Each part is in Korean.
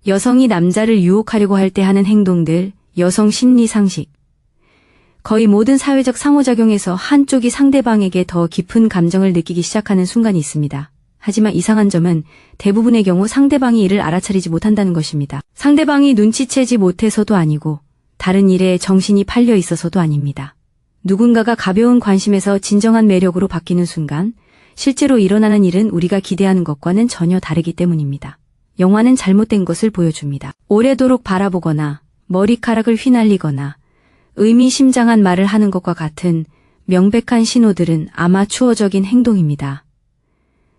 여성이 남자를 유혹하려고 할 때 하는 행동들, 여성 심리 상식. 거의 모든 사회적 상호작용에서 한쪽이 상대방에게 더 깊은 감정을 느끼기 시작하는 순간이 있습니다. 하지만 이상한 점은 대부분의 경우 상대방이 이를 알아차리지 못한다는 것입니다. 상대방이 눈치채지 못해서도 아니고 다른 일에 정신이 팔려 있어서도 아닙니다. 누군가가 가벼운 관심에서 진정한 매력으로 바뀌는 순간 실제로 일어나는 일은 우리가 기대하는 것과는 전혀 다르기 때문입니다. 영화는 잘못된 것을 보여줍니다. 오래도록 바라보거나 머리카락을 휘날리거나 의미심장한 말을 하는 것과 같은 명백한 신호들은 아마추어적인 행동입니다.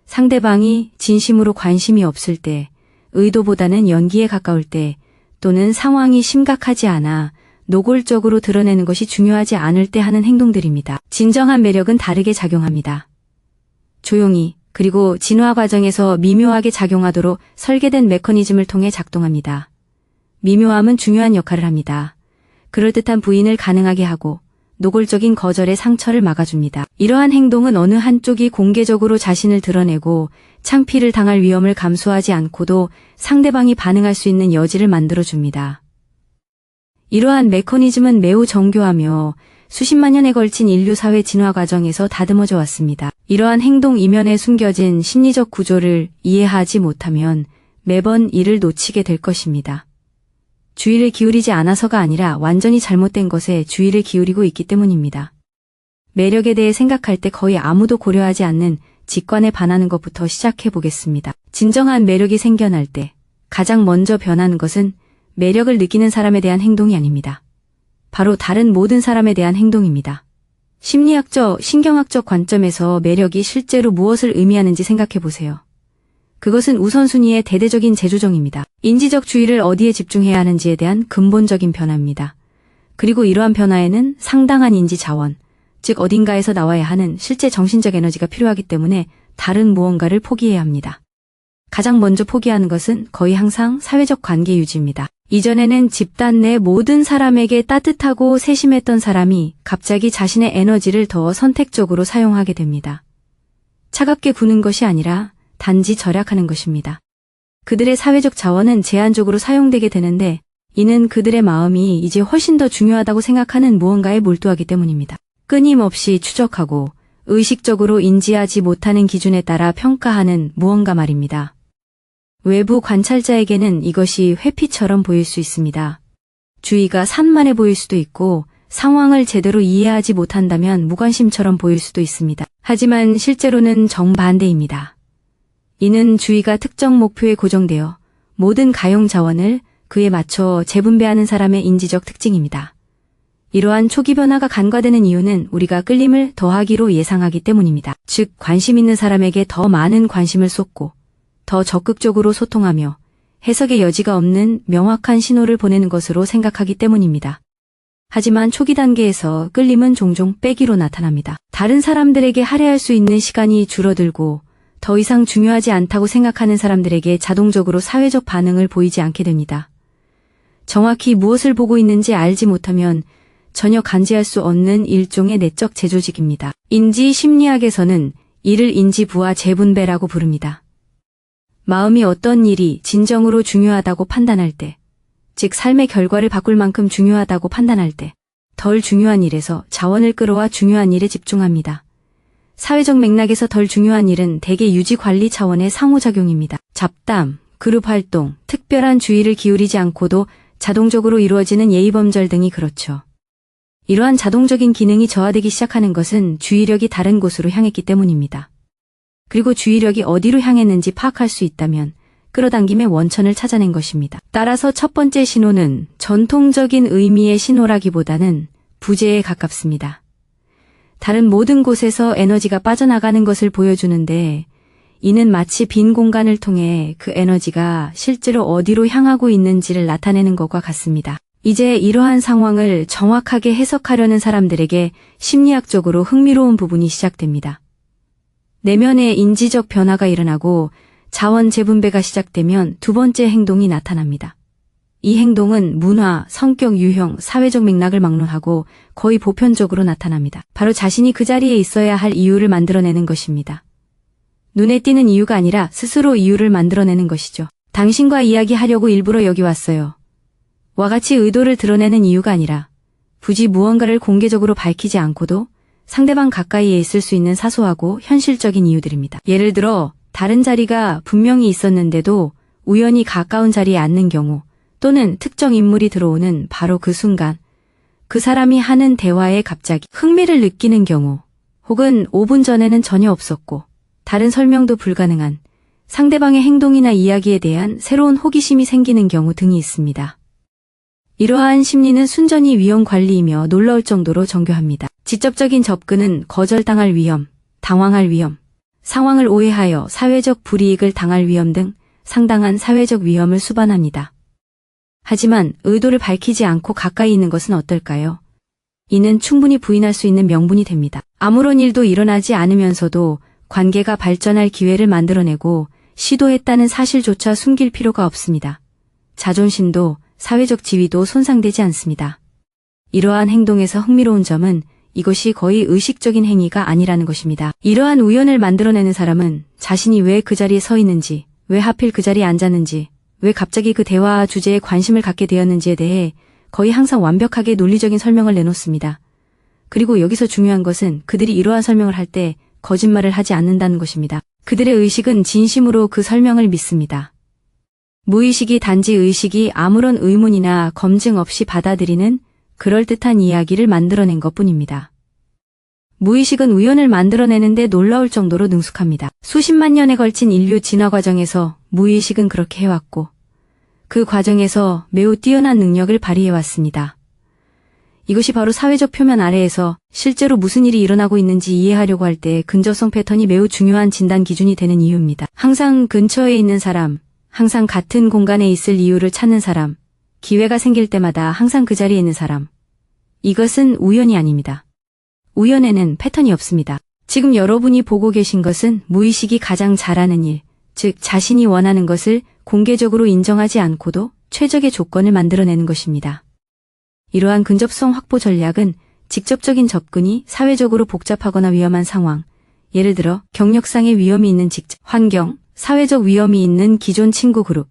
상대방이 진심으로 관심이 없을 때, 의도보다는 연기에 가까울 때, 또는 상황이 심각하지 않아 노골적으로 드러내는 것이 중요하지 않을 때 하는 행동들입니다. 진정한 매력은 다르게 작용합니다. 조용히, 그리고 진화 과정에서 미묘하게 작용하도록 설계된 메커니즘을 통해 작동합니다. 미묘함은 중요한 역할을 합니다. 그럴듯한 부인을 가능하게 하고 노골적인 거절의 상처를 막아줍니다. 이러한 행동은 어느 한쪽이 공개적으로 자신을 드러내고 창피를 당할 위험을 감수하지 않고도 상대방이 반응할 수 있는 여지를 만들어줍니다. 이러한 메커니즘은 매우 정교하며 수십만 년에 걸친 인류 사회 진화 과정에서 다듬어져 왔습니다. 이러한 행동 이면에 숨겨진 심리적 구조를 이해하지 못하면 매번 이를 놓치게 될 것입니다. 주의를 기울이지 않아서가 아니라 완전히 잘못된 것에 주의를 기울이고 있기 때문입니다. 매력에 대해 생각할 때 거의 아무도 고려하지 않는 직관에 반하는 것부터 시작해 보겠습니다. 진정한 매력이 생겨날 때 가장 먼저 변하는 것은 매력을 느끼는 사람에 대한 행동이 아닙니다. 바로 다른 모든 사람에 대한 행동입니다. 심리학적, 신경학적 관점에서 매력이 실제로 무엇을 의미하는지 생각해 보세요. 그것은 우선순위의 대대적인 재조정입니다. 인지적 주의를 어디에 집중해야 하는지에 대한 근본적인 변화입니다. 그리고 이러한 변화에는 상당한 인지 자원, 즉 어딘가에서 나와야 하는 실제 정신적 에너지가 필요하기 때문에 다른 무언가를 포기해야 합니다. 가장 먼저 포기하는 것은 거의 항상 사회적 관계 유지입니다. 이전에는 집단 내 모든 사람에게 따뜻하고 세심했던 사람이 갑자기 자신의 에너지를 더 선택적으로 사용하게 됩니다. 차갑게 구는 것이 아니라 단지 절약하는 것입니다. 그들의 사회적 자원은 제한적으로 사용되게 되는데 이는 그들의 마음이 이제 훨씬 더 중요하다고 생각하는 무언가에 몰두하기 때문입니다. 끊임없이 추적하고 의식적으로 인지하지 못하는 기준에 따라 평가하는 무언가 말입니다. 외부 관찰자에게는 이것이 회피처럼 보일 수 있습니다. 주의가 산만해 보일 수도 있고 상황을 제대로 이해하지 못한다면 무관심처럼 보일 수도 있습니다. 하지만 실제로는 정반대입니다. 이는 주의가 특정 목표에 고정되어 모든 가용 자원을 그에 맞춰 재분배하는 사람의 인지적 특징입니다. 이러한 초기 변화가 간과되는 이유는 우리가 끌림을 더하기로 예상하기 때문입니다. 즉, 관심 있는 사람에게 더 많은 관심을 쏟고 더 적극적으로 소통하며 해석의 여지가 없는 명확한 신호를 보내는 것으로 생각하기 때문입니다. 하지만 초기 단계에서 끌림은 종종 빼기로 나타납니다. 다른 사람들에게 할애할 수 있는 시간이 줄어들고 더 이상 중요하지 않다고 생각하는 사람들에게 자동적으로 사회적 반응을 보이지 않게 됩니다. 정확히 무엇을 보고 있는지 알지 못하면 전혀 간지할 수 없는 일종의 내적 재조직입니다. 인지 심리학에서는 이를 인지부와 재분배라고 부릅니다. 마음이 어떤 일이 진정으로 중요하다고 판단할 때, 즉 삶의 결과를 바꿀 만큼 중요하다고 판단할 때, 덜 중요한 일에서 자원을 끌어와 중요한 일에 집중합니다. 사회적 맥락에서 덜 중요한 일은 대개 유지관리 차원의 상호작용입니다. 잡담, 그룹 활동, 특별한 주의를 기울이지 않고도 자동적으로 이루어지는 예의범절 등이 그렇죠. 이러한 자동적인 기능이 저하되기 시작하는 것은 주의력이 다른 곳으로 향했기 때문입니다. 그리고 주의력이 어디로 향했는지 파악할 수 있다면 끌어당김의 원천을 찾아낸 것입니다. 따라서 첫 번째 신호는 전통적인 의미의 신호라기보다는 부재에 가깝습니다. 다른 모든 곳에서 에너지가 빠져나가는 것을 보여주는데 이는 마치 빈 공간을 통해 그 에너지가 실제로 어디로 향하고 있는지를 나타내는 것과 같습니다. 이제 이러한 상황을 정확하게 해석하려는 사람들에게 심리학적으로 흥미로운 부분이 시작됩니다. 내면의 인지적 변화가 일어나고 자원 재분배가 시작되면 두 번째 행동이 나타납니다. 이 행동은 문화, 성격, 유형, 사회적 맥락을 막론하고 거의 보편적으로 나타납니다. 바로 자신이 그 자리에 있어야 할 이유를 만들어내는 것입니다. 눈에 띄는 이유가 아니라 스스로 이유를 만들어내는 것이죠. 당신과 이야기하려고 일부러 여기 왔어요. 와 같이 의도를 드러내는 이유가 아니라 굳이 무언가를 공개적으로 밝히지 않고도 상대방 가까이에 있을 수 있는 사소하고 현실적인 이유들입니다. 예를 들어 다른 자리가 분명히 있었는데도 우연히 가까운 자리에 앉는 경우, 또는 특정 인물이 들어오는 바로 그 순간 그 사람이 하는 대화에 갑자기 흥미를 느끼는 경우, 혹은 5분 전에는 전혀 없었고 다른 설명도 불가능한 상대방의 행동이나 이야기에 대한 새로운 호기심이 생기는 경우 등이 있습니다. 이러한 심리는 순전히 위험 관리이며 놀라울 정도로 정교합니다. 직접적인 접근은 거절당할 위험, 당황할 위험, 상황을 오해하여 사회적 불이익을 당할 위험 등 상당한 사회적 위험을 수반합니다. 하지만 의도를 밝히지 않고 가까이 있는 것은 어떨까요? 이는 충분히 부인할 수 있는 명분이 됩니다. 아무런 일도 일어나지 않으면서도 관계가 발전할 기회를 만들어내고 시도했다는 사실조차 숨길 필요가 없습니다. 자존심도 사회적 지위도 손상되지 않습니다. 이러한 행동에서 흥미로운 점은 이것이 거의 의식적인 행위가 아니라는 것입니다. 이러한 우연을 만들어내는 사람은 자신이 왜 그 자리에 서 있는지, 왜 하필 그 자리에 앉았는지, 왜 갑자기 그 대화 주제에 관심을 갖게 되었는지에 대해 거의 항상 완벽하게 논리적인 설명을 내놓습니다. 그리고 여기서 중요한 것은 그들이 이러한 설명을 할 때 거짓말을 하지 않는다는 것입니다. 그들의 의식은 진심으로 그 설명을 믿습니다. 무의식이 단지 의식이 아무런 의문이나 검증 없이 받아들이는 그럴듯한 이야기를 만들어낸 것뿐입니다. 무의식은 우연을 만들어내는데 놀라울 정도로 능숙합니다. 수십만 년에 걸친 인류 진화 과정에서 무의식은 그렇게 해왔고 그 과정에서 매우 뛰어난 능력을 발휘해왔습니다. 이것이 바로 사회적 표면 아래에서 실제로 무슨 일이 일어나고 있는지 이해하려고 할 때 근접성 패턴이 매우 중요한 진단 기준이 되는 이유입니다. 항상 근처에 있는 사람, 항상 같은 공간에 있을 이유를 찾는 사람, 기회가 생길 때마다 항상 그 자리에 있는 사람. 이것은 우연이 아닙니다. 우연에는 패턴이 없습니다. 지금 여러분이 보고 계신 것은 무의식이 가장 잘하는 일, 즉 자신이 원하는 것을 공개적으로 인정하지 않고도 최적의 조건을 만들어내는 것입니다. 이러한 근접성 확보 전략은 직접적인 접근이 사회적으로 복잡하거나 위험한 상황, 예를 들어 경력상의 위험이 있는 직장, 환경, 사회적 위험이 있는 기존 친구 그룹,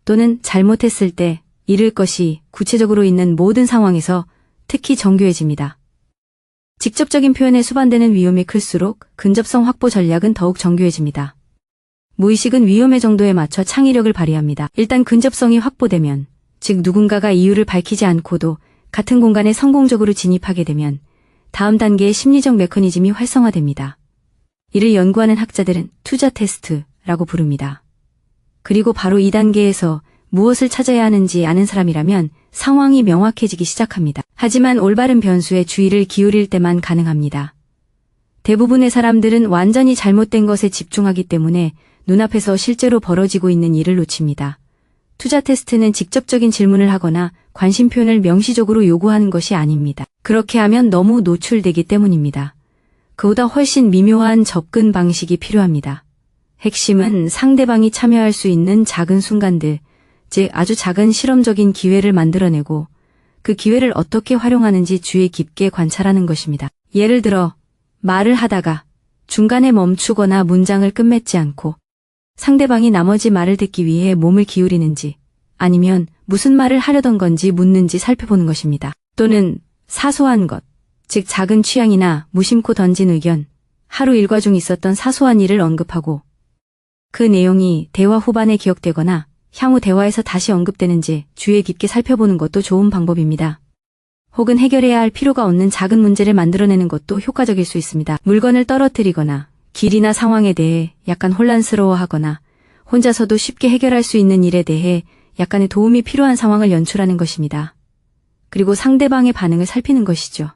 또는 잘못했을 때 잃을 것이 구체적으로 있는 모든 상황에서 특히 정교해집니다. 직접적인 표현에 수반되는 위험이 클수록 근접성 확보 전략은 더욱 정교해집니다. 무의식은 위험의 정도에 맞춰 창의력을 발휘합니다. 일단 근접성이 확보되면, 즉 누군가가 이유를 밝히지 않고도 같은 공간에 성공적으로 진입하게 되면 다음 단계의 심리적 메커니즘이 활성화됩니다. 이를 연구하는 학자들은 투자 테스트라고 부릅니다. 그리고 바로 이 단계에서 무엇을 찾아야 하는지 아는 사람이라면 상황이 명확해지기 시작합니다. 하지만 올바른 변수에 주의를 기울일 때만 가능합니다. 대부분의 사람들은 완전히 잘못된 것에 집중하기 때문에 눈앞에서 실제로 벌어지고 있는 일을 놓칩니다. 투자 테스트는 직접적인 질문을 하거나 관심 표현을 명시적으로 요구하는 것이 아닙니다. 그렇게 하면 너무 노출되기 때문입니다. 그보다 훨씬 미묘한 접근 방식이 필요합니다. 핵심은 상대방이 참여할 수 있는 작은 순간들, 즉 아주 작은 실험적인 기회를 만들어내고 그 기회를 어떻게 활용하는지 주의 깊게 관찰하는 것입니다. 예를 들어 말을 하다가 중간에 멈추거나 문장을 끝맺지 않고 상대방이 나머지 말을 듣기 위해 몸을 기울이는지, 아니면 무슨 말을 하려던 건지 묻는지 살펴보는 것입니다. 또는 사소한 것, 즉 작은 취향이나 무심코 던진 의견, 하루 일과 중 있었던 사소한 일을 언급하고 그 내용이 대화 후반에 기억되거나 향후 대화에서 다시 언급되는지 주의 깊게 살펴보는 것도 좋은 방법입니다. 혹은 해결해야 할 필요가 없는 작은 문제를 만들어내는 것도 효과적일 수 있습니다. 물건을 떨어뜨리거나 길이나 상황에 대해 약간 혼란스러워하거나 혼자서도 쉽게 해결할 수 있는 일에 대해 약간의 도움이 필요한 상황을 연출하는 것입니다. 그리고 상대방의 반응을 살피는 것이죠.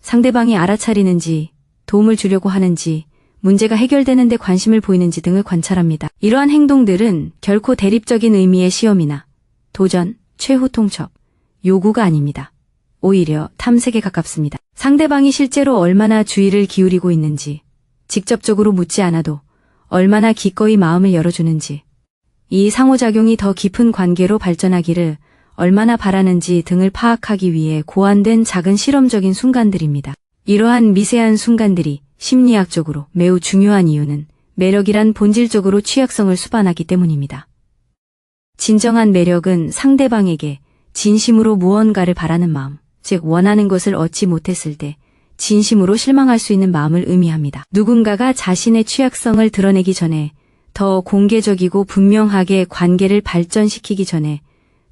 상대방이 알아차리는지, 도움을 주려고 하는지, 문제가 해결되는 데 관심을 보이는지 등을 관찰합니다. 이러한 행동들은 결코 대립적인 의미의 시험이나 도전, 최후 통첩, 요구가 아닙니다. 오히려 탐색에 가깝습니다. 상대방이 실제로 얼마나 주의를 기울이고 있는지, 직접적으로 묻지 않아도 얼마나 기꺼이 마음을 열어주는지, 이 상호작용이 더 깊은 관계로 발전하기를 얼마나 바라는지 등을 파악하기 위해 고안된 작은 실험적인 순간들입니다. 이러한 미세한 순간들이 심리학적으로 매우 중요한 이유는 매력이란 본질적으로 취약성을 수반하기 때문입니다. 진정한 매력은 상대방에게 진심으로 무언가를 바라는 마음, 즉 원하는 것을 얻지 못했을 때 진심으로 실망할 수 있는 마음을 의미합니다. 누군가가 자신의 취약성을 드러내기 전에 더 공개적이고 분명하게 관계를 발전시키기 전에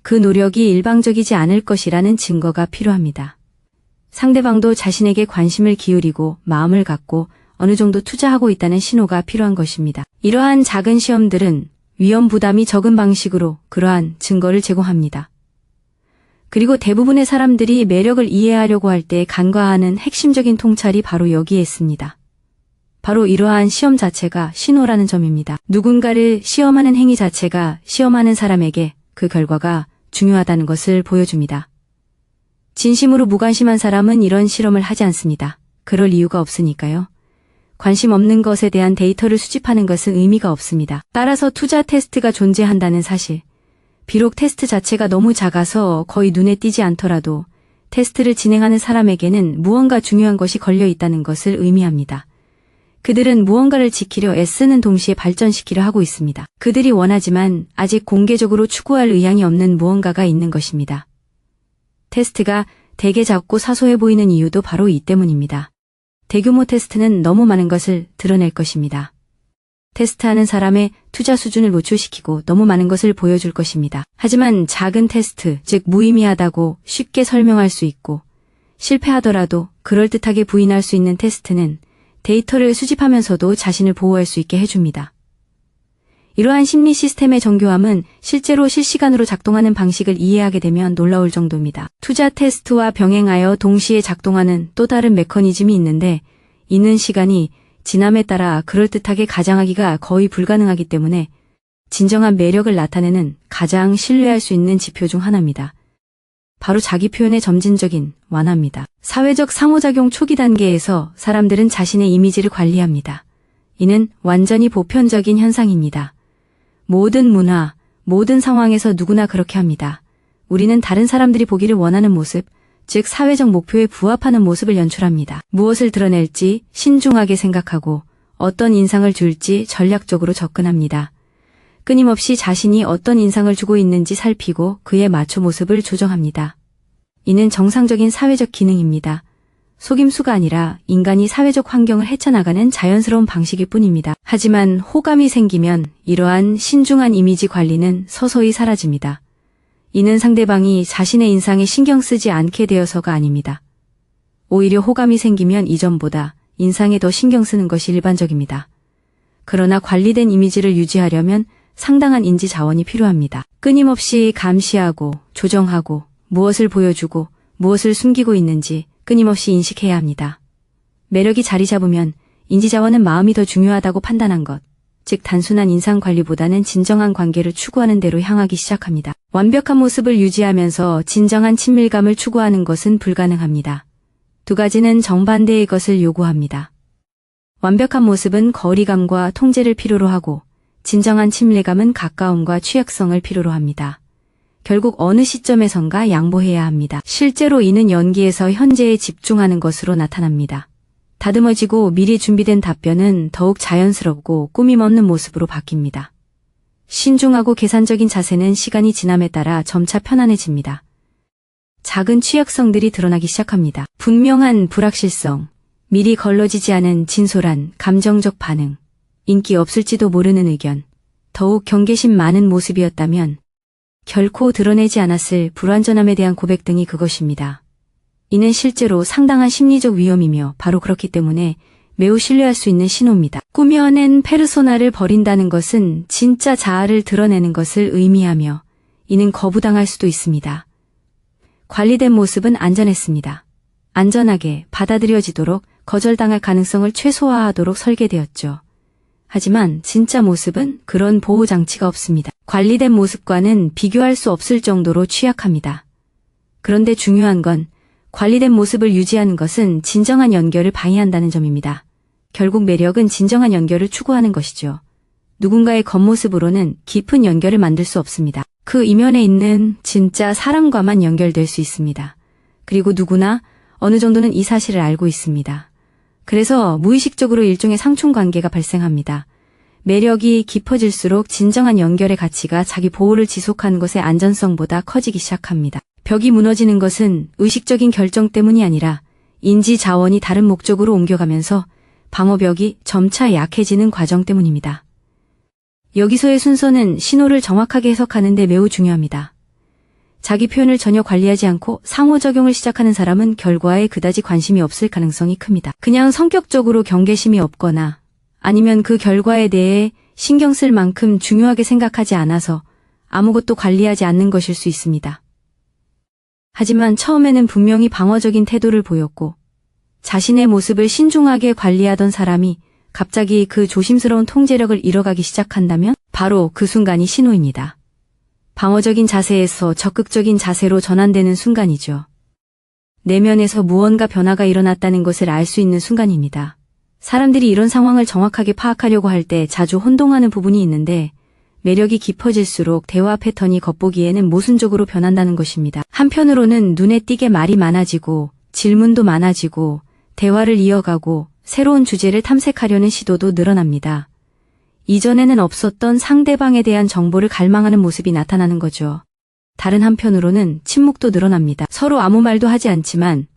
그 노력이 일방적이지 않을 것이라는 증거가 필요합니다. 상대방도 자신에게 관심을 기울이고 마음을 갖고 어느 정도 투자하고 있다는 신호가 필요한 것입니다. 이러한 작은 시험들은 위험 부담이 적은 방식으로 그러한 증거를 제공합니다. 그리고 대부분의 사람들이 매력을 이해하려고 할 때 간과하는 핵심적인 통찰이 바로 여기에 있습니다. 바로 이러한 시험 자체가 신호라는 점입니다. 누군가를 시험하는 행위 자체가 시험하는 사람에게 그 결과가 중요하다는 것을 보여줍니다. 진심으로 무관심한 사람은 이런 실험을 하지 않습니다. 그럴 이유가 없으니까요. 관심 없는 것에 대한 데이터를 수집하는 것은 의미가 없습니다. 따라서 투자 테스트가 존재한다는 사실, 비록 테스트 자체가 너무 작아서 거의 눈에 띄지 않더라도 테스트를 진행하는 사람에게는 무언가 중요한 것이 걸려 있다는 것을 의미합니다. 그들은 무언가를 지키려 애쓰는 동시에 발전시키려 하고 있습니다. 그들이 원하지만 아직 공개적으로 추구할 의향이 없는 무언가가 있는 것입니다. 테스트가 되게 작고 사소해 보이는 이유도 바로 이 때문입니다. 대규모 테스트는 너무 많은 것을 드러낼 것입니다. 테스트하는 사람의 투자 수준을 노출시키고 너무 많은 것을 보여줄 것입니다. 하지만 작은 테스트, 즉 무의미하다고 쉽게 설명할 수 있고 실패하더라도 그럴듯하게 부인할 수 있는 테스트는 데이터를 수집하면서도 자신을 보호할 수 있게 해줍니다. 이러한 심리 시스템의 정교함은 실제로 실시간으로 작동하는 방식을 이해하게 되면 놀라울 정도입니다. 투자 테스트와 병행하여 동시에 작동하는 또 다른 메커니즘이 있는데 이는 시간이 지남에 따라 그럴듯하게 가장하기가 거의 불가능하기 때문에 진정한 매력을 나타내는 가장 신뢰할 수 있는 지표 중 하나입니다. 바로 자기 표현의 점진적인 완화입니다. 사회적 상호작용 초기 단계에서 사람들은 자신의 이미지를 관리합니다. 이는 완전히 보편적인 현상입니다. 모든 문화, 모든 상황에서 누구나 그렇게 합니다. 우리는 다른 사람들이 보기를 원하는 모습, 즉 사회적 목표에 부합하는 모습을 연출합니다. 무엇을 드러낼지 신중하게 생각하고 어떤 인상을 줄지 전략적으로 접근합니다. 끊임없이 자신이 어떤 인상을 주고 있는지 살피고 그에 맞춰 모습을 조정합니다. 이는 정상적인 사회적 기능입니다. 속임수가 아니라 인간이 사회적 환경을 헤쳐나가는 자연스러운 방식일 뿐입니다. 하지만 호감이 생기면 이러한 신중한 이미지 관리는 서서히 사라집니다. 이는 상대방이 자신의 인상에 신경 쓰지 않게 되어서가 아닙니다. 오히려 호감이 생기면 이전보다 인상에 더 신경 쓰는 것이 일반적입니다. 그러나 관리된 이미지를 유지하려면 상당한 인지 자원이 필요합니다. 끊임없이 감시하고 조정하고 무엇을 보여주고 무엇을 숨기고 있는지 끊임없이 인식해야 합니다. 매력이 자리 잡으면 인지 자원은 마음이 더 중요하다고 판단한 것, 즉 단순한 인상 관리보다는 진정한 관계를 추구하는 대로 향하기 시작합니다. 완벽한 모습을 유지하면서 진정한 친밀감을 추구하는 것은 불가능합니다. 두 가지는 정반대의 것을 요구합니다. 완벽한 모습은 거리감과 통제를 필요로 하고 진정한 친밀감은 가까움과 취약성을 필요로 합니다. 결국 어느 시점에선가 양보해야 합니다. 실제로 이는 연기에서 현재에 집중하는 것으로 나타납니다. 다듬어지고 미리 준비된 답변은 더욱 자연스럽고 꾸밈 없는 모습으로 바뀝니다. 신중하고 계산적인 자세는 시간이 지남에 따라 점차 편안해집니다. 작은 취약성들이 드러나기 시작합니다. 분명한 불확실성, 미리 걸러지지 않은 진솔한 감정적 반응, 인기 없을지도 모르는 의견, 더욱 경계심 많은 모습이었다면 결코 드러내지 않았을 불완전함에 대한 고백 등이 그것입니다. 이는 실제로 상당한 심리적 위험이며 바로 그렇기 때문에 매우 신뢰할 수 있는 신호입니다. 꾸며낸 페르소나를 버린다는 것은 진짜 자아를 드러내는 것을 의미하며 이는 거부당할 수도 있습니다. 관리된 모습은 안전했습니다. 안전하게 받아들여지도록 거절당할 가능성을 최소화하도록 설계되었죠. 하지만 진짜 모습은 그런 보호장치가 없습니다. 관리된 모습과는 비교할 수 없을 정도로 취약합니다. 그런데 중요한 건 관리된 모습을 유지하는 것은 진정한 연결을 방해한다는 점입니다. 결국 매력은 진정한 연결을 추구하는 것이죠. 누군가의 겉모습으로는 깊은 연결을 만들 수 없습니다. 그 이면에 있는 진짜 사랑과만 연결될 수 있습니다. 그리고 누구나 어느 정도는 이 사실을 알고 있습니다. 그래서 무의식적으로 일종의 상충관계가 발생합니다. 매력이 깊어질수록 진정한 연결의 가치가 자기 보호를 지속하는 것의 안전성보다 커지기 시작합니다. 벽이 무너지는 것은 의식적인 결정 때문이 아니라 인지 자원이 다른 목적으로 옮겨가면서 방어벽이 점차 약해지는 과정 때문입니다. 여기서의 순서는 신호를 정확하게 해석하는 데 매우 중요합니다. 자기 표현을 전혀 관리하지 않고 상호작용을 시작하는 사람은 결과에 그다지 관심이 없을 가능성이 큽니다. 그냥 성격적으로 경계심이 없거나 아니면 그 결과에 대해 신경 쓸 만큼 중요하게 생각하지 않아서 아무것도 관리하지 않는 것일 수 있습니다. 하지만 처음에는 분명히 방어적인 태도를 보였고 자신의 모습을 신중하게 관리하던 사람이 갑자기 그 조심스러운 통제력을 잃어가기 시작한다면 바로 그 순간이 신호입니다. 방어적인 자세에서 적극적인 자세로 전환되는 순간이죠. 내면에서 무언가 변화가 일어났다는 것을 알 수 있는 순간입니다. 사람들이 이런 상황을 정확하게 파악하려고 할 때 자주 혼동하는 부분이 있는데 매력이 깊어질수록 대화 패턴이 겉보기에는 모순적으로 변한다는 것입니다. 한편으로는 눈에 띄게 말이 많아지고 질문도 많아지고 대화를 이어가고 새로운 주제를 탐색하려는 시도도 늘어납니다. 이전에는 없었던 상대방에 대한 정보를 갈망하는 모습이 나타나는 거죠. 다른 한편으로는 침묵도 늘어납니다. 서로 아무 말도 하지 않지만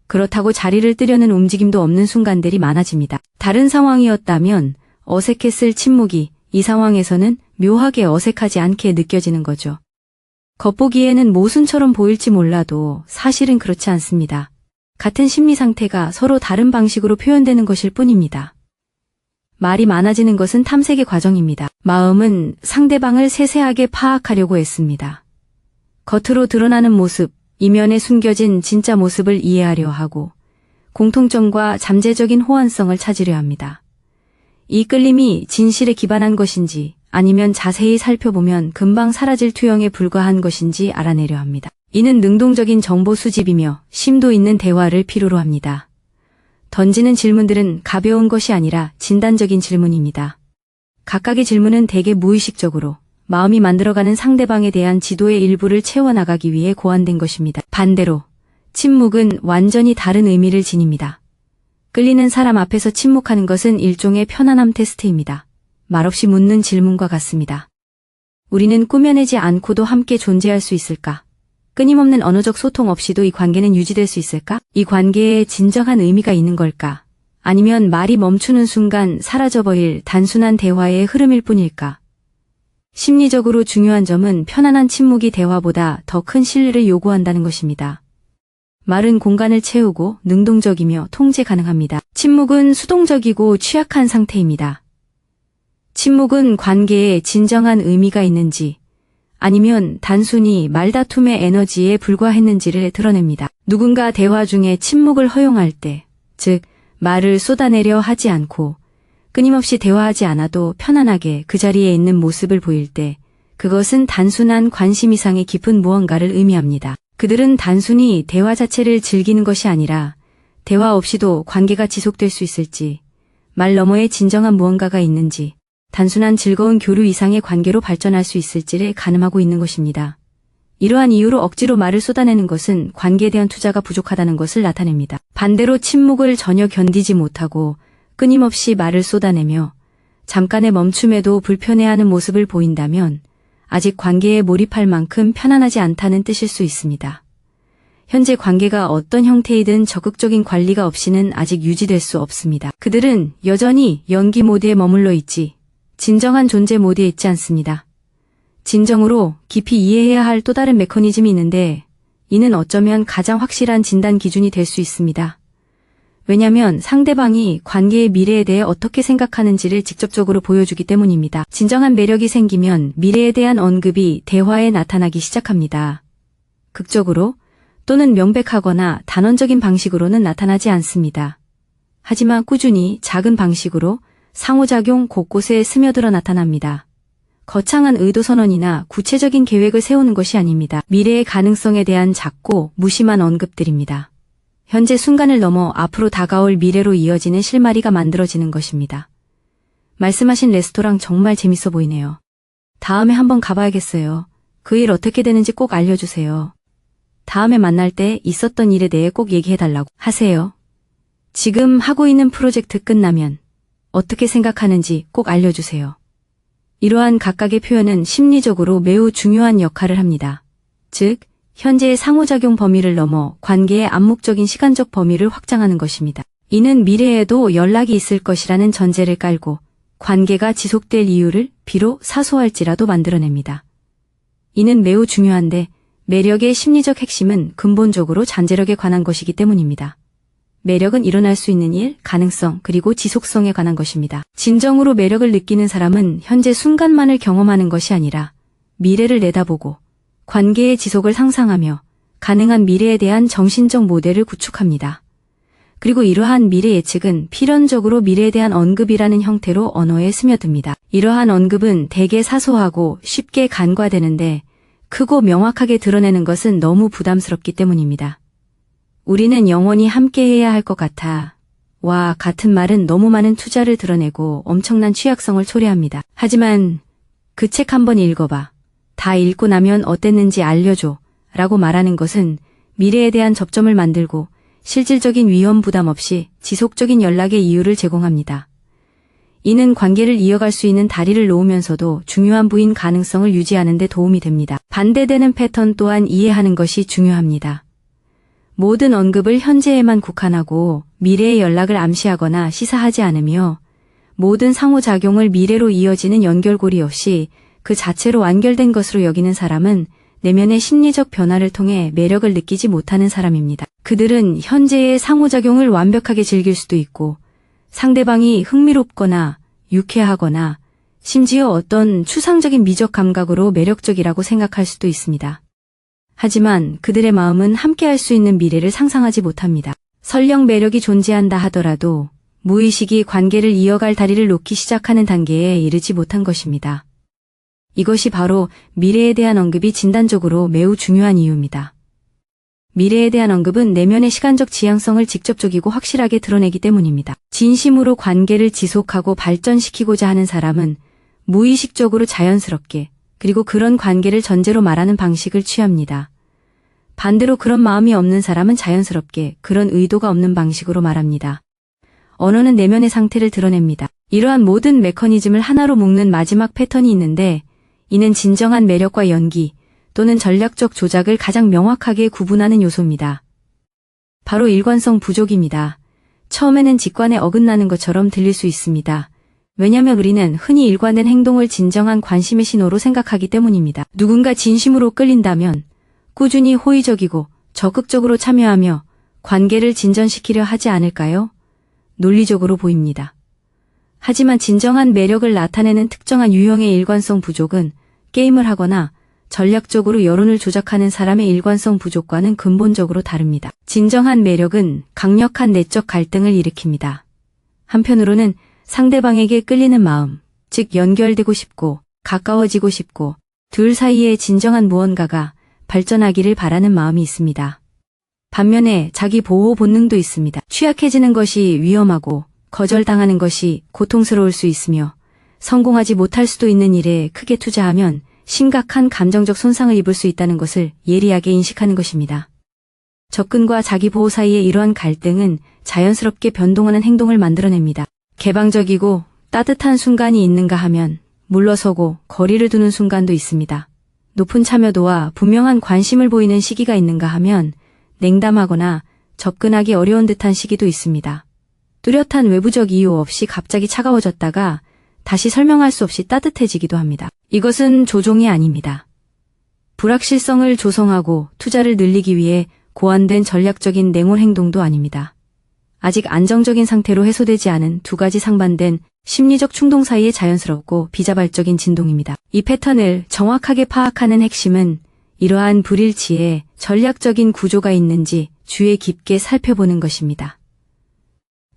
그렇다고 자리를 뜨려는 움직임도 없는 순간들이 많아집니다. 다른 상황이었다면 어색했을 침묵이 이 상황에서는 묘하게 어색하지 않게 느껴지는 거죠. 겉보기에는 모순처럼 보일지 몰라도 사실은 그렇지 않습니다. 같은 심리 상태가 서로 다른 방식으로 표현되는 것일 뿐입니다. 말이 많아지는 것은 탐색의 과정입니다. 마음은 상대방을 세세하게 파악하려고 했습니다. 겉으로 드러나는 모습, 이면에 숨겨진 진짜 모습을 이해하려 하고 공통점과 잠재적인 호환성을 찾으려 합니다. 이 끌림이 진실에 기반한 것인지 아니면 자세히 살펴보면 금방 사라질 투영에 불과한 것인지 알아내려 합니다. 이는 능동적인 정보 수집이며 심도 있는 대화를 필요로 합니다. 던지는 질문들은 가벼운 것이 아니라 진단적인 질문입니다. 각각의 질문은 대개 무의식적으로 마음이 만들어가는 상대방에 대한 지도의 일부를 채워나가기 위해 고안된 것입니다. 반대로 침묵은 완전히 다른 의미를 지닙니다. 끌리는 사람 앞에서 침묵하는 것은 일종의 편안함 테스트입니다. 말없이 묻는 질문과 같습니다. 우리는 꾸며내지 않고도 함께 존재할 수 있을까? 끊임없는 언어적 소통 없이도 이 관계는 유지될 수 있을까? 이 관계에 진정한 의미가 있는 걸까? 아니면 말이 멈추는 순간 사라져버릴 단순한 대화의 흐름일 뿐일까? 심리적으로 중요한 점은 편안한 침묵이 대화보다 더 큰 신뢰를 요구한다는 것입니다. 말은 공간을 채우고 능동적이며 통제 가능합니다. 침묵은 수동적이고 취약한 상태입니다. 침묵은 관계에 진정한 의미가 있는지 아니면 단순히 말다툼의 에너지에 불과했는지를 드러냅니다. 누군가 대화 중에 침묵을 허용할 때, 즉 말을 쏟아내려 하지 않고 끊임없이 대화하지 않아도 편안하게 그 자리에 있는 모습을 보일 때 그것은 단순한 관심 이상의 깊은 무언가를 의미합니다. 그들은 단순히 대화 자체를 즐기는 것이 아니라 대화 없이도 관계가 지속될 수 있을지, 말 너머에 진정한 무언가가 있는지, 단순한 즐거운 교류 이상의 관계로 발전할 수 있을지를 가늠하고 있는 것입니다. 이러한 이유로 억지로 말을 쏟아내는 것은 관계에 대한 투자가 부족하다는 것을 나타냅니다. 반대로 침묵을 전혀 견디지 못하고 끊임없이 말을 쏟아내며 잠깐의 멈춤에도 불편해하는 모습을 보인다면 아직 관계에 몰입할 만큼 편안하지 않다는 뜻일 수 있습니다. 현재 관계가 어떤 형태이든 적극적인 관리가 없이는 아직 유지될 수 없습니다. 그들은 여전히 연기 모드에 머물러 있지 진정한 존재 모드에 있지 않습니다. 진정으로 깊이 이해해야 할 또 다른 메커니즘이 있는데 이는 어쩌면 가장 확실한 진단 기준이 될 수 있습니다. 왜냐하면 상대방이 관계의 미래에 대해 어떻게 생각하는지를 직접적으로 보여주기 때문입니다. 진정한 매력이 생기면 미래에 대한 언급이 대화에 나타나기 시작합니다. 극적으로 또는 명백하거나 단언적인 방식으로는 나타나지 않습니다. 하지만 꾸준히 작은 방식으로 상호작용 곳곳에 스며들어 나타납니다. 거창한 의도 선언이나 구체적인 계획을 세우는 것이 아닙니다. 미래의 가능성에 대한 작고 무심한 언급들입니다. 현재 순간을 넘어 앞으로 다가올 미래로 이어지는 실마리가 만들어지는 것입니다. 말씀하신 레스토랑 정말 재밌어 보이네요. 다음에 한번 가봐야겠어요. 그 일 어떻게 되는지 꼭 알려주세요. 다음에 만날 때 있었던 일에 대해 꼭 얘기해달라고 하세요. 지금 하고 있는 프로젝트 끝나면 어떻게 생각하는지 꼭 알려주세요. 이러한 각각의 표현은 심리적으로 매우 중요한 역할을 합니다. 즉, 현재의 상호작용 범위를 넘어 관계의 암묵적인 시간적 범위를 확장하는 것입니다. 이는 미래에도 연락이 있을 것이라는 전제를 깔고 관계가 지속될 이유를 비록 사소할지라도 만들어냅니다. 이는 매우 중요한데 매력의 심리적 핵심은 근본적으로 잠재력에 관한 것이기 때문입니다. 매력은 일어날 수 있는 일, 가능성, 그리고 지속성에 관한 것입니다. 진정으로 매력을 느끼는 사람은 현재 순간만을 경험하는 것이 아니라 미래를 내다보고 관계의 지속을 상상하며 가능한 미래에 대한 정신적 모델을 구축합니다. 그리고 이러한 미래 예측은 필연적으로 미래에 대한 언급이라는 형태로 언어에 스며듭니다. 이러한 언급은 대개 사소하고 쉽게 간과되는데 크고 명확하게 드러내는 것은 너무 부담스럽기 때문입니다. 우리는 영원히 함께해야 할 것 같아. 와 같은 말은 너무 많은 투자를 드러내고 엄청난 취약성을 초래합니다. 하지만 그 책 한번 읽어봐. 다 읽고 나면 어땠는지 알려줘. 라고 말하는 것은 미래에 대한 접점을 만들고 실질적인 위험 부담 없이 지속적인 연락의 이유를 제공합니다. 이는 관계를 이어갈 수 있는 다리를 놓으면서도 중요한 부인 가능성을 유지하는 데 도움이 됩니다. 반대되는 패턴 또한 이해하는 것이 중요합니다. 모든 언급을 현재에만 국한하고 미래의 연락을 암시하거나 시사하지 않으며 모든 상호작용을 미래로 이어지는 연결고리 없이 그 자체로 완결된 것으로 여기는 사람은 내면의 심리적 변화를 통해 매력을 느끼지 못하는 사람입니다. 그들은 현재의 상호작용을 완벽하게 즐길 수도 있고 상대방이 흥미롭거나 유쾌하거나 심지어 어떤 추상적인 미적 감각으로 매력적이라고 생각할 수도 있습니다. 하지만 그들의 마음은 함께할 수 있는 미래를 상상하지 못합니다. 설령 매력이 존재한다 하더라도 무의식이 관계를 이어갈 다리를 놓기 시작하는 단계에 이르지 못한 것입니다. 이것이 바로 미래에 대한 언급이 진단적으로 매우 중요한 이유입니다. 미래에 대한 언급은 내면의 시간적 지향성을 직접적이고 확실하게 드러내기 때문입니다. 진심으로 관계를 지속하고 발전시키고자 하는 사람은 무의식적으로 자연스럽게 그리고 그런 관계를 전제로 말하는 방식을 취합니다. 반대로 그런 마음이 없는 사람은 자연스럽게 그런 의도가 없는 방식으로 말합니다. 언어는 내면의 상태를 드러냅니다. 이러한 모든 메커니즘을 하나로 묶는 마지막 패턴이 있는데 이는 진정한 매력과 연기 또는 전략적 조작을 가장 명확하게 구분하는 요소입니다. 바로 일관성 부족입니다. 처음에는 직관에 어긋나는 것처럼 들릴 수 있습니다. 왜냐하면 우리는 흔히 일관된 행동을 진정한 관심의 신호로 생각하기 때문입니다. 누군가 진심으로 끌린다면 꾸준히 호의적이고 적극적으로 참여하며 관계를 진전시키려 하지 않을까요? 논리적으로 보입니다. 하지만 진정한 매력을 나타내는 특정한 유형의 일관성 부족은 게임을 하거나 전략적으로 여론을 조작하는 사람의 일관성 부족과는 근본적으로 다릅니다. 진정한 매력은 강력한 내적 갈등을 일으킵니다. 한편으로는 상대방에게 끌리는 마음, 즉 연결되고 싶고 가까워지고 싶고 둘 사이에 진정한 무언가가 발전하기를 바라는 마음이 있습니다. 반면에 자기 보호 본능도 있습니다. 취약해지는 것이 위험하고 거절당하는 것이 고통스러울 수 있으며 성공하지 못할 수도 있는 일에 크게 투자하면 심각한 감정적 손상을 입을 수 있다는 것을 예리하게 인식하는 것입니다. 접근과 자기 보호 사이의 이러한 갈등은 자연스럽게 변동하는 행동을 만들어냅니다. 개방적이고 따뜻한 순간이 있는가 하면 물러서고 거리를 두는 순간도 있습니다. 높은 참여도와 분명한 관심을 보이는 시기가 있는가 하면 냉담하거나 접근하기 어려운 듯한 시기도 있습니다. 뚜렷한 외부적 이유 없이 갑자기 차가워졌다가 다시 설명할 수 없이 따뜻해지기도 합니다. 이것은 조종이 아닙니다. 불확실성을 조성하고 투자를 늘리기 위해 고안된 전략적인 냉온 행동도 아닙니다. 아직 안정적인 상태로 해소되지 않은 두 가지 상반된 심리적 충동 사이의 자연스럽고 비자발적인 진동입니다. 이 패턴을 정확하게 파악하는 핵심은 이러한 불일치에 전략적인 구조가 있는지 주의 깊게 살펴보는 것입니다.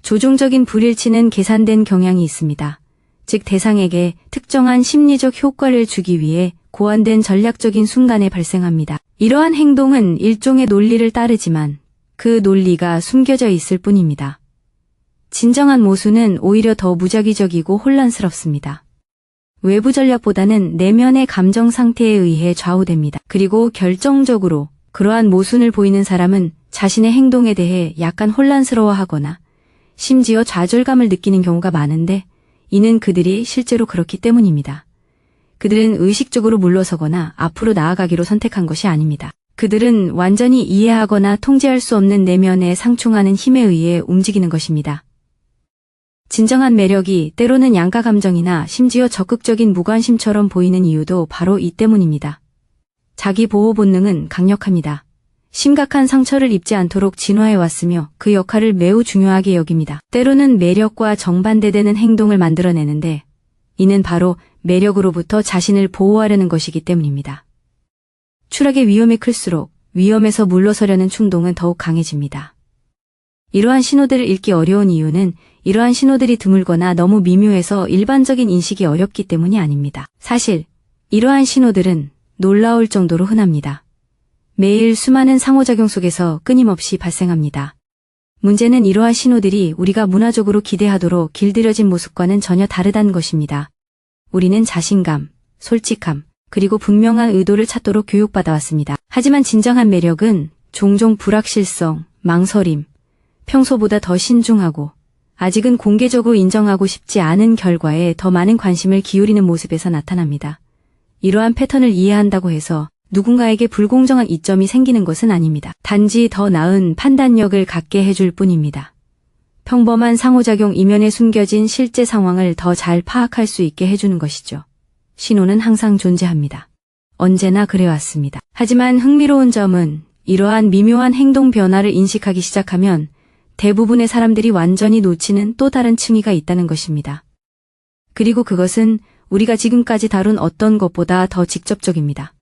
조종적인 불일치는 계산된 경향이 있습니다. 즉 대상에게 특정한 심리적 효과를 주기 위해 고안된 전략적인 순간에 발생합니다. 이러한 행동은 일종의 논리를 따르지만 그 논리가 숨겨져 있을 뿐입니다. 진정한 모순은 오히려 더 무작위적이고 혼란스럽습니다. 외부 전략보다는 내면의 감정 상태에 의해 좌우됩니다. 그리고 결정적으로 그러한 모순을 보이는 사람은 자신의 행동에 대해 약간 혼란스러워하거나 심지어 좌절감을 느끼는 경우가 많은데 이는 그들이 실제로 그렇기 때문입니다. 그들은 의식적으로 물러서거나 앞으로 나아가기로 선택한 것이 아닙니다. 그들은 완전히 이해하거나 통제할 수 없는 내면에 상충하는 힘에 의해 움직이는 것입니다. 진정한 매력이 때로는 양가 감정이나 심지어 적극적인 무관심처럼 보이는 이유도 바로 이 때문입니다. 자기 보호 본능은 강력합니다. 심각한 상처를 입지 않도록 진화해 왔으며 그 역할을 매우 중요하게 여깁니다. 때로는 매력과 정반대되는 행동을 만들어내는데 이는 바로 매력으로부터 자신을 보호하려는 것이기 때문입니다. 추락의 위험이 클수록 위험에서 물러서려는 충동은 더욱 강해집니다. 이러한 신호들을 읽기 어려운 이유는 이러한 신호들이 드물거나 너무 미묘해서 일반적인 인식이 어렵기 때문이 아닙니다. 사실 이러한 신호들은 놀라울 정도로 흔합니다. 매일 수많은 상호작용 속에서 끊임없이 발생합니다. 문제는 이러한 신호들이 우리가 문화적으로 기대하도록 길들여진 모습과는 전혀 다르다는 것입니다. 우리는 자신감, 솔직함, 그리고 분명한 의도를 찾도록 교육받아 왔습니다. 하지만 진정한 매력은 종종 불확실성, 망설임, 평소보다 더 신중하고 아직은 공개적으로 인정하고 싶지 않은 결과에 더 많은 관심을 기울이는 모습에서 나타납니다. 이러한 패턴을 이해한다고 해서 누군가에게 불공정한 이점이 생기는 것은 아닙니다. 단지 더 나은 판단력을 갖게 해줄 뿐입니다. 평범한 상호작용 이면에 숨겨진 실제 상황을 더 잘 파악할 수 있게 해주는 것이죠. 신호는 항상 존재합니다. 언제나 그래왔습니다. 하지만 흥미로운 점은 이러한 미묘한 행동 변화를 인식하기 시작하면 대부분의 사람들이 완전히 놓치는 또 다른 층위가 있다는 것입니다. 그리고 그것은 우리가 지금까지 다룬 어떤 것보다 더 직접적입니다.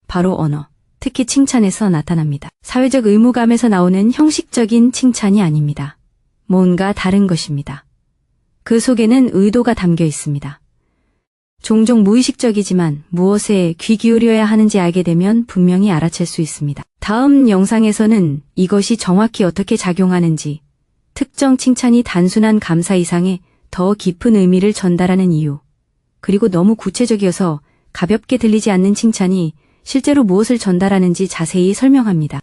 바로 언어, 특히 칭찬에서 나타납니다. 사회적 의무감에서 나오는 형식적인 칭찬이 아닙니다. 뭔가 다른 것입니다. 그 속에는 의도가 담겨 있습니다. 종종 무의식적이지만 무엇에 귀 기울여야 하는지 알게 되면 분명히 알아챌 수 있습니다. 다음 영상에서는 이것이 정확히 어떻게 작용하는지, 특정 칭찬이 단순한 감사 이상의 더 깊은 의미를 전달하는 이유, 그리고 너무 구체적이어서 가볍게 들리지 않는 칭찬이 실제로 무엇을 전달하는지 자세히 설명합니다.